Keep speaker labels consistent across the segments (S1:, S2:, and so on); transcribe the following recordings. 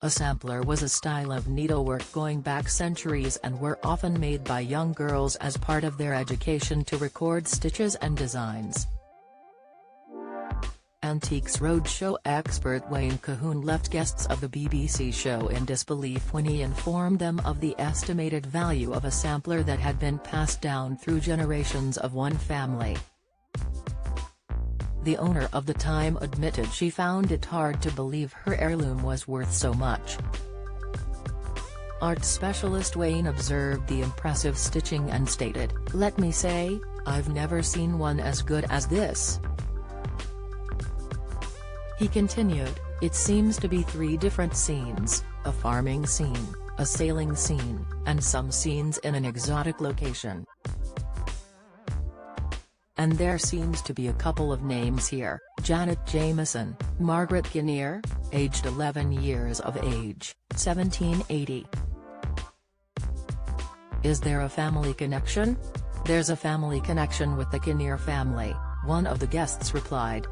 S1: A sampler was a style of needlework going back centuries and were often made by young girls as part of their education to record stitches and designs. Antiques Roadshow expert Wayne Cahoon left guests of the BBC show in disbelief when he informed them of the estimated value of a sampler that had been passed down through generations of one family. The owner of the time admitted she found it hard to believe her heirloom was worth so much. Art specialist Wayne observed the impressive stitching and stated, "Let me say, I've never seen one as good as this." He continued, "It seems to be 3 different scenes, a farming scene, a sailing scene, and some scenes in an exotic location. And there seems to be a couple of names here, Janet Jameson, Margaret Kinnear, aged 11 years of age, 1780. Is there a family connection?" "There's a family connection with the Kinnear family," one of the guests replied.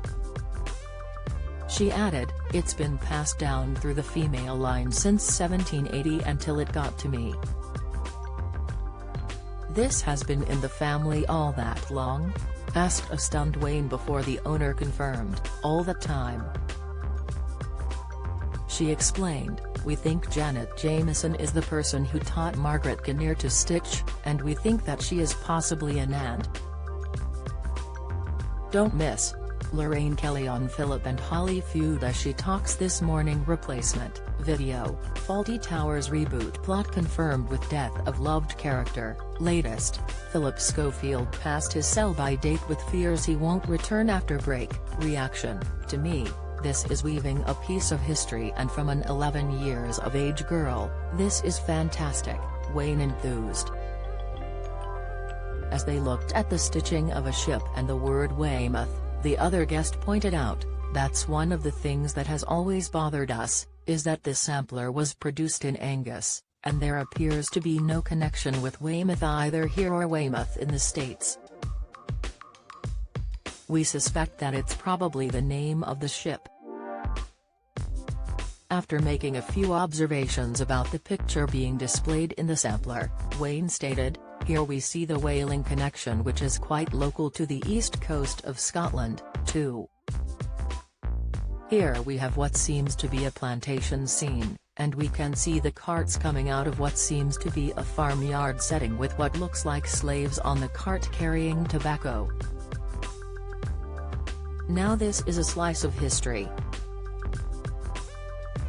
S1: She added, "It's been passed down through the female line since 1780 until it got to me." "This has been in the family all that long?" asked a stunned Wayne before the owner confirmed, "All the time." She explained, "We think Janet Jameson is the person who taught Margaret Kinnear to stitch, and we think that she is possibly an aunt." Don't miss Lorraine Kelly on Philip and Holly feud as she talks this morning. Replacement video, Fawlty Towers reboot plot confirmed with death of loved character. Latest, Philip Schofield passed his sell-by date with fears he won't return after break. Reaction, "To me, this is weaving a piece of history, and from an 11 years of age girl, this is fantastic," Wayne enthused. As they looked at the stitching of a ship and the word Weymouth, the other guest pointed out, "That's one of the things that has always bothered us, is that this sampler was produced in Angus, and there appears to be no connection with Weymouth either here or Weymouth in the States. We suspect that it's probably the name of the ship." After making a few observations about the picture being displayed in the sampler, Wayne stated, "Here we see the whaling connection, which is quite local to the east coast of Scotland, too. Here we have what seems to be a plantation scene, and we can see the carts coming out of what seems to be a farmyard setting with what looks like slaves on the cart carrying tobacco. Now this is a slice of history.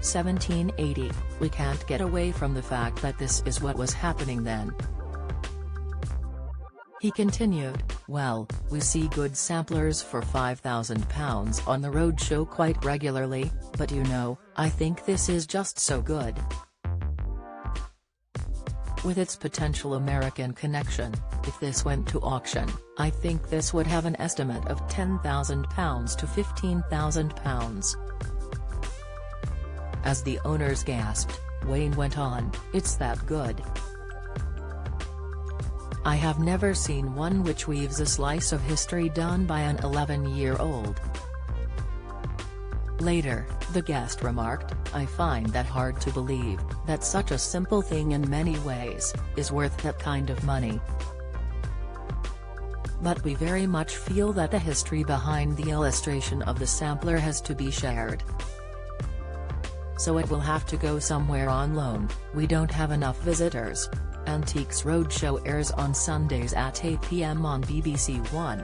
S1: 1780, we can't get away from the fact that this is what was happening then." He continued, "Well, we see good samplers for £5,000 on the Roadshow quite regularly, but you know, I think this is just so good. With its potential American connection, if this went to auction, I think this would have an estimate of £10,000 to £15,000. As the owners gasped, Wayne went on, "It's that good. I have never seen one which weaves a slice of history done by an 11-year-old. Later, the guest remarked, "I find that hard to believe, that such a simple thing in many ways, is worth that kind of money. But we very much feel that the history behind the illustration of the sampler has to be shared. So it will have to go somewhere on loan, we don't have enough visitors." Antiques Roadshow airs on Sundays at 8 p.m. on BBC One.